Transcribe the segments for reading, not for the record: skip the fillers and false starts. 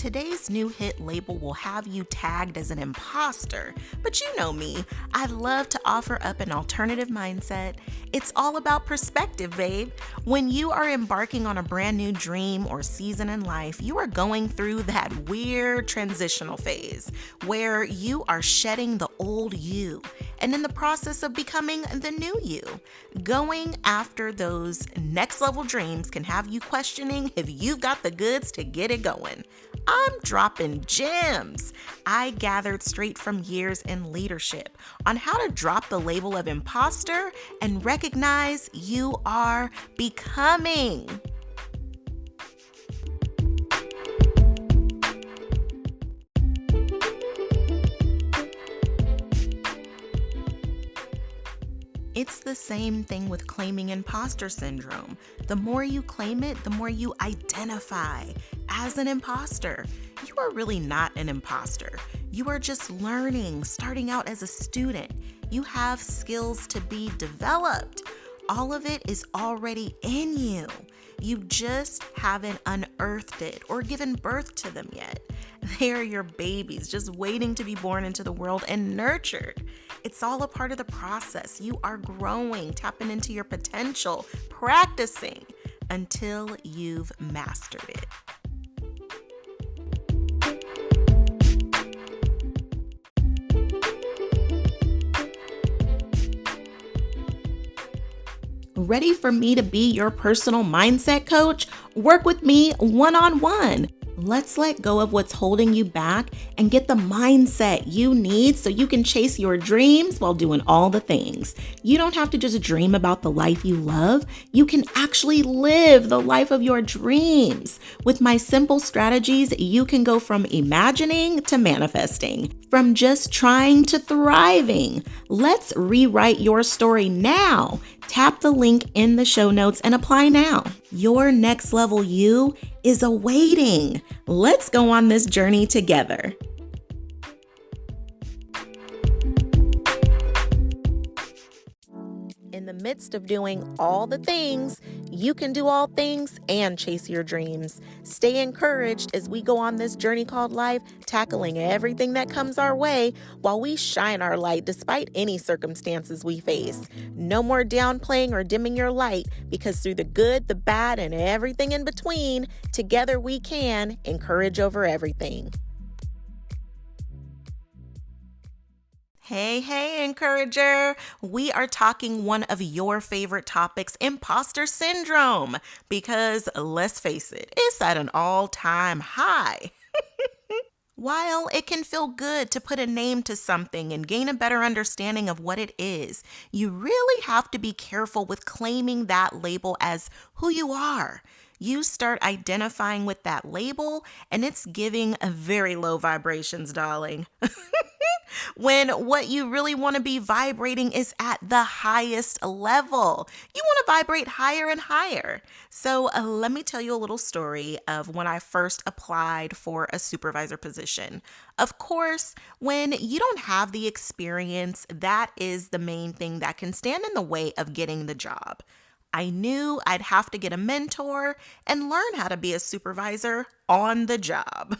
Today's new hit label will have you tagged as an imposter, but you know me, I love to offer up an alternative mindset. It's all about perspective, babe. When you are embarking on a brand new dream or season in life, you are going through that weird transitional phase where you are shedding the old you and in the process of becoming the new you. Going after those next level dreams can have you questioning if you've got the goods to get it going. I'm dropping gems I gathered straight from years in leadership on how to drop the label of imposter and recognize you are becoming. It's the same thing with claiming imposter syndrome. The more you claim it, the more you identify as an imposter. You are really not an imposter. You are just learning, starting out as a student. You have skills to be developed. All of it is already in you. You just haven't unearthed it or given birth to them yet. They are your babies, just waiting to be born into the world and nurtured. It's all a part of the process. You are growing, tapping into your potential, practicing until you've mastered it. Ready for me to be your personal mindset coach? Work with me one-on-one. Let's let go of what's holding you back and get the mindset you need so you can chase your dreams while doing all the things. You don't have to just dream about the life you love. You can actually live the life of your dreams. With my simple strategies, you can go from imagining to manifesting, from just trying to thriving. Let's rewrite your story now. Tap the link in the show notes and apply now. Your next level you is awaiting. Let's go on this journey together. In the midst of doing all the things, you can do all things and chase your dreams. Stay encouraged as we go on this journey called life, tackling everything that comes our way while we shine our light despite any circumstances we face. No more downplaying or dimming your light, because through the good, the bad, and everything in between, together we can encourage over everything. Hey, encourager. We are talking one of your favorite topics, imposter syndrome, because let's face it, it's at an all-time high. While it can feel good to put a name to something and gain a better understanding of what it is, you really have to be careful with claiming that label as who you are. You start identifying with that label and it's giving a very low vibrations, darling. When what you really want to be vibrating is at the highest level. You want to vibrate higher and higher. So let me tell you a little story of when I first applied for a supervisor position. Of course, when you don't have the experience, that is the main thing that can stand in the way of getting the job. I knew I'd have to get a mentor and learn how to be a supervisor on the job.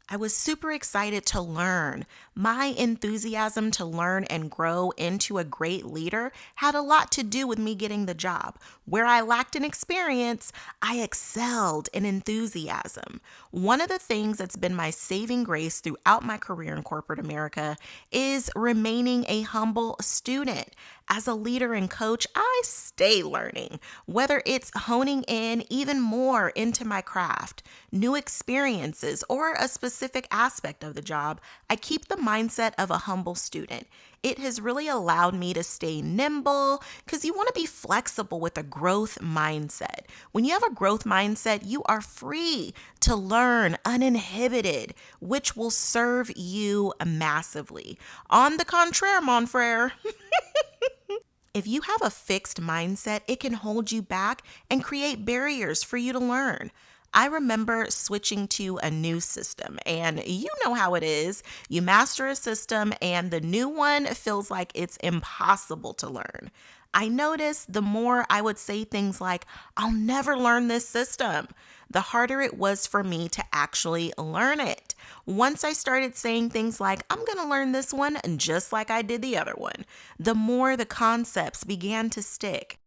I was super excited to learn. My enthusiasm to learn and grow into a great leader had a lot to do with me getting the job. Where I lacked in experience, I excelled in enthusiasm. One of the things that's been my saving grace throughout my career in corporate America is remaining a humble student. As a leader and coach, I stay learning, whether it's honing in even more into my craft, new experiences, or a specific aspect of the job. I keep the mindset of a humble student. It has really allowed me to stay nimble because you want to be flexible with a growth mindset. When you have a growth mindset, you are free to learn uninhibited, which will serve you massively. On the contraire, mon frere. If you have a fixed mindset, it can hold you back and create barriers for you to learn. I remember switching to a new system, and you know how it is. You master a system and the new one feels like it's impossible to learn. I noticed the more I would say things like, I'll never learn this system, the harder it was for me to actually learn it. Once I started saying things like, I'm going to learn this one just like I did the other one, the more the concepts began to stick.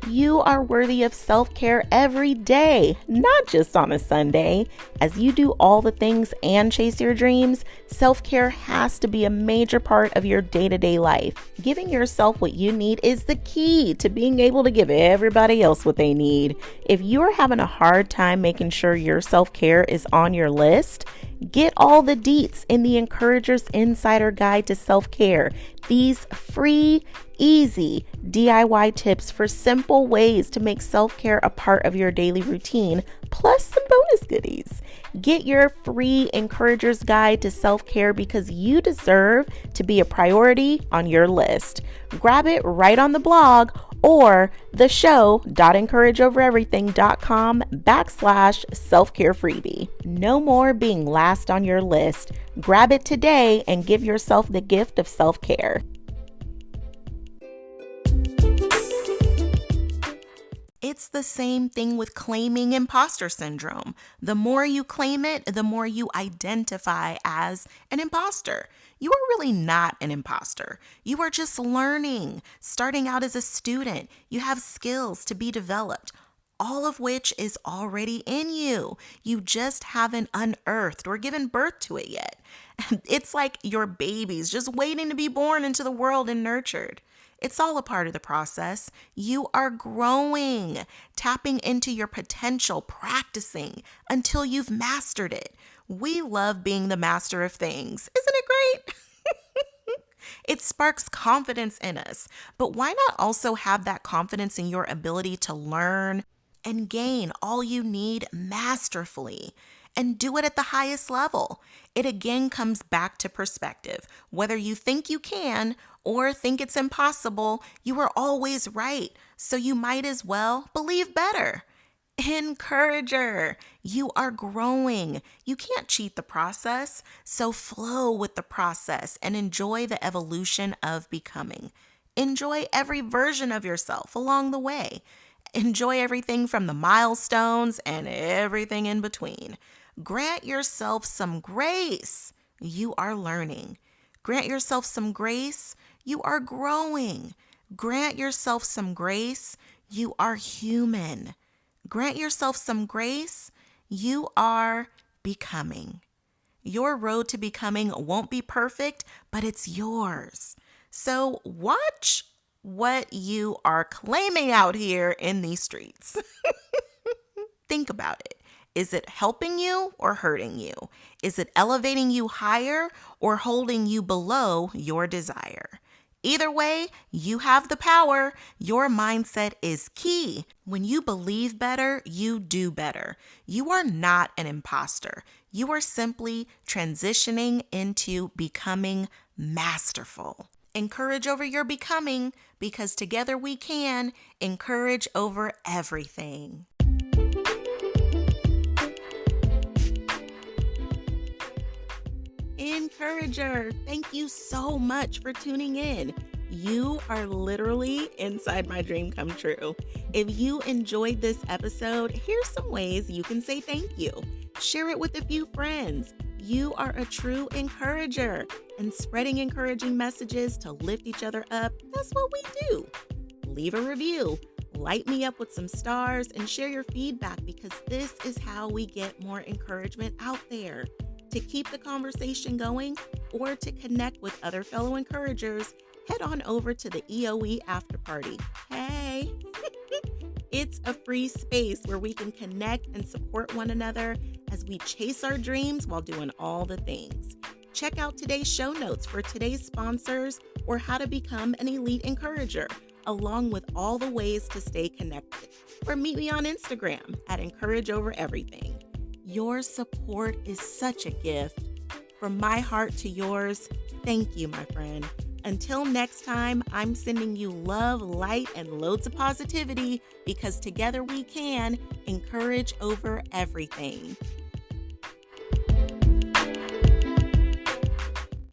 You are worthy of self-care every day, not just on a Sunday. As you do all the things and chase your dreams, self-care has to be a major part of your day-to-day life. Giving yourself what you need is the key to being able to give everybody else what they need. If you're having a hard time making sure your self-care is on your list, get all the deets in the Encourager's Insider Guide to Self-Care. These free, easy DIY tips for simple ways to make self-care a part of your daily routine, plus some bonus goodies. Get your free Encourager's Guide to Self-Care because you deserve to be a priority on your list. Grab it right on the blog or theshow.encourageovereverything.com/self-care freebie. No more being last on your list. Grab it today and give yourself the gift of self-care. It's the same thing with claiming imposter syndrome. The more you claim it, the more you identify as an imposter. You are really not an imposter. You are just learning. Starting out as a student, you have skills to be developed, all of which is already in you. You just haven't unearthed or given birth to it yet. It's like your baby's just waiting to be born into the world and nurtured. It's all a part of the process. You are growing, tapping into your potential, practicing until you've mastered it. We love being the master of things. Isn't it great? It sparks confidence in us. But why not also have that confidence in your ability to learn and gain all you need masterfully and do it at the highest level? It again comes back to perspective. Whether you think you can or think it's impossible, you are always right. So you might as well believe better. Encourager, you are growing. You can't cheat the process. So flow with the process and enjoy the evolution of becoming. Enjoy every version of yourself along the way. Enjoy everything from the milestones and everything in between. Grant yourself some grace. You are learning. Grant yourself some grace. You are growing. Grant yourself some grace. You are human. Grant yourself some grace. You are becoming. Your road to becoming won't be perfect, but it's yours. So watch what you are claiming out here in these streets. Think about it. Is it helping you or hurting you? Is it elevating you higher or holding you below your desire? Either way, you have the power. Your mindset is key. When you believe better, you do better. You are not an imposter. You are simply transitioning into becoming masterful. Encourage over your becoming, because together we can encourage over everything. Encourager, thank you so much for tuning in. You are literally inside my dream come true. If you enjoyed this episode, here's some ways you can say thank you. Share it with a few friends. You are a true encourager, and spreading encouraging messages to lift each other up, that's what we do. Leave a review, light me up with some stars, and share your feedback, because this is how we get more encouragement out there. To keep the conversation going or to connect with other fellow encouragers, head on over to the EOE After Party. Hey! It's a free space where we can connect and support one another as we chase our dreams while doing all the things. Check out today's show notes for today's sponsors or how to become an elite encourager, along with all the ways to stay connected. Or meet me on Instagram at Encourage Over Everything. Your support is such a gift. From my heart to yours, thank you, my friend. Until next time, I'm sending you love, light, and loads of positivity, because together we can encourage over everything.